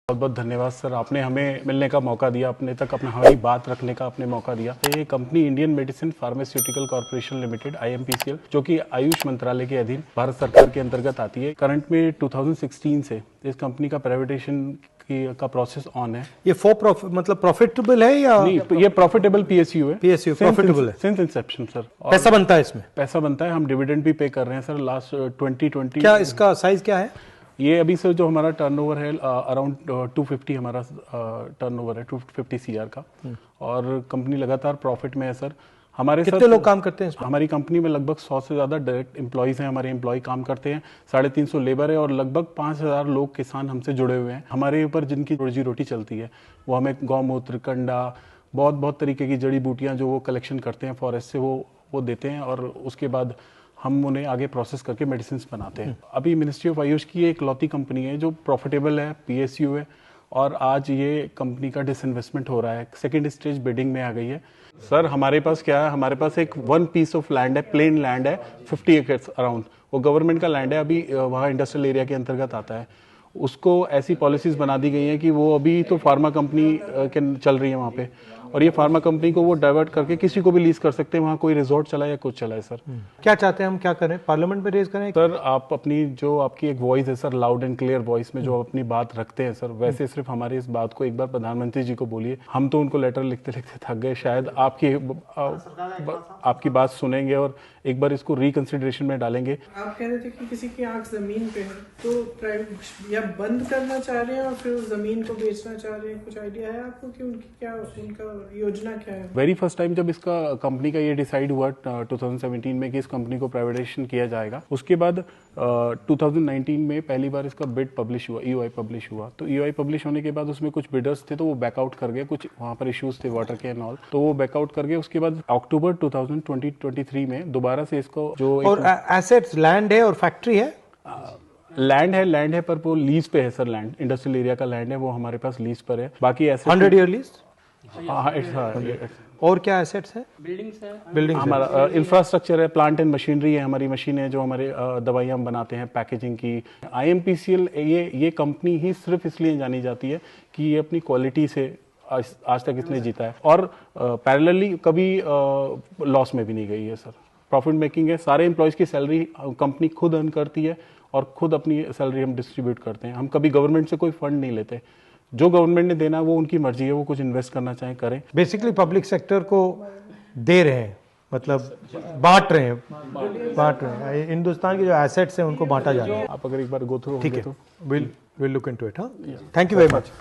बहुत बहुत धन्यवाद सर, आपने हमें मिलने का मौका दिया, अपने तक अपना हमारी बात रखने का आपने मौका दिया। ये company Indian medicine pharmaceutical corporation limited IMPCL, जो कि आयुष मंत्रालय के अधीन भारत सरकार के अंतर्गत आती है। करंट में 2016 से इस कंपनी का प्राइवेटाइजेशन का प्रोसेस ऑन है। ये मतलब प्रॉफिटेबल है या नहीं, ये प्रॉफिटेबल PSU है। PSU प्रॉफिटेबल है सिंस इंसेप्शन सर। पैसा बनता है इसमें? पैसा बनता है, हम डिविडेंड भी पे कर रहे हैं सर लास्ट 2020। क्या इसका साइज क्या है? ये अभी सर जो हमारा टर्नओवर है अराउंड 250 हमारा टर्नओवर है 250 CR का, और कंपनी लगातार प्रॉफिट में है सर। हमारे कितने लोग काम करते हैं इसमें? हमारी कंपनी में लगभग 100 से ज़्यादा डायरेक्ट एम्प्लॉयज़ हैं, हमारे एम्प्लॉय काम करते हैं, 350 लेबर है और लगभग 5000 लोग किसान हमसे जुड़े हुए हैं। हमारे ऊपर जिनकी रोजी रोटी चलती है वो हमें गौमूत्र, कंडा, बहुत तरीके की जड़ी बूटियाँ जो वो कलेक्शन करते हैं फॉरेस्ट से, वो देते हैं, और उसके बाद हम उन्हें आगे प्रोसेस करके मेडिसिन बनाते हैं। अभी मिनिस्ट्री ऑफ आयुष की एक लौती कंपनी है जो प्रॉफिटेबल है, PSU है, और आज ये कंपनी का डिसइन्वेस्टमेंट हो रहा है, सेकंड स्टेज बिडिंग में आ गई है। सर हमारे पास क्या है, हमारे पास एक 1 पीस ऑफ लैंड है, प्लेन लैंड है, 50 एकर्स अराउंड, वो गवर्नमेंट का लैंड है, अभी वहाँ इंडस्ट्रियल एरिया के अंतर्गत आता है। उसको ऐसी पॉलिसीज बना दी गई हैं कि वो अभी तो फार्मा कंपनी के चल रही है वहाँ पे, और ये फार्मा कंपनी को वो डाइवर्ट करके किसी को भी लीज कर सकते हैं, वहाँ कोई रिजॉर्ट चला या कुछ चला है सर। क्या चाहते हैं हम, क्या करें, पार्लियामेंट में रेज करें? सर आप अपनी जो आपकी एक वॉइस है sir, loud and clear voice में जो अपनी बात रखते हैं सर, वैसे सिर्फ हमारी इस बात को एक बार प्रधानमंत्री जी को बोलिए। हम तो उनको लेटर लिखते लिखते थक गए, शायद आपकी बात सुनेंगे और एक बार इसको रिकंसिडरेशन में डालेंगे। आप कह रहे थे कि किसी की आंख जमीन पे है, तो प्राइवेट या बंद करना चाह रहे हैं और फिर उस जमीन को बेचना चाह रहे हैं, कुछ आइडिया है आपको कि उनकी क्या, उनका योजना क्या है? वेरी फर्स्ट टाइम जब इसका कंपनी का ये डिसाइड हुआ 2017 में कि इस कंपनी को प्राइवेटाइजेशन किया जाएगा, उसके बाद 2019 में पहली बार इसका बिड पब्लिश हुआ, EOI पब्लिश हुआ। तो EOI पब्लिश होने के बाद उसमें कुछ बिडर्स थे तो वो बैकआउट कर गए, कुछ वहाँ पर इश्यूज थे वाटर के एंड ऑल, तो वो बैकआउट कर गए। उसके बाद अक्टूबर 2023 में दोबारा से इसको जो और एसेट्स, लैंड है और फैक्ट्री है? लैंड है पर वो लीज पे है सर, लैंड इंडस्ट्रियल एरिया का लैंड है, वो हमारे पास लीज पर है। बाकी एसेट्स 100 ईयर लीज। हाँ, और क्या एसेट्स है? बिल्डिंग्स हमारा इंफ्रास्ट्रक्चर है, प्लांट एंड मशीनरी है, हमारी मशीन है जो हमारे दवाइयाँ हम बनाते हैं, पैकेजिंग की। IMPCL ये कंपनी ही सिर्फ इसलिए जानी जाती है कि ये अपनी क्वालिटी से आज तक इसने जीता है, और पैरेलली कभी लॉस में भी नहीं गई है सर, प्रॉफिट मेकिंग है। सारे एम्प्लॉयज़ की सैलरी कंपनी खुद अर्न करती है और खुद अपनी सैलरी हम डिस्ट्रीब्यूट करते हैं। हम कभी गवर्नमेंट से कोई फंड नहीं लेते, जो गवर्नमेंट ने देना वो उनकी मर्जी है, वो कुछ इन्वेस्ट करना चाहे करें। बेसिकली पब्लिक सेक्टर को दे रहे हैं, मतलब बांट रहे हैं। हिंदुस्तान के जो एसेट्स हैं उनको बांटा जा रहा है। आप अगर एक बार गो थ्रू, ठीक है, विल लुक इनटू इट। हाँ, थैंक यू वेरी मच।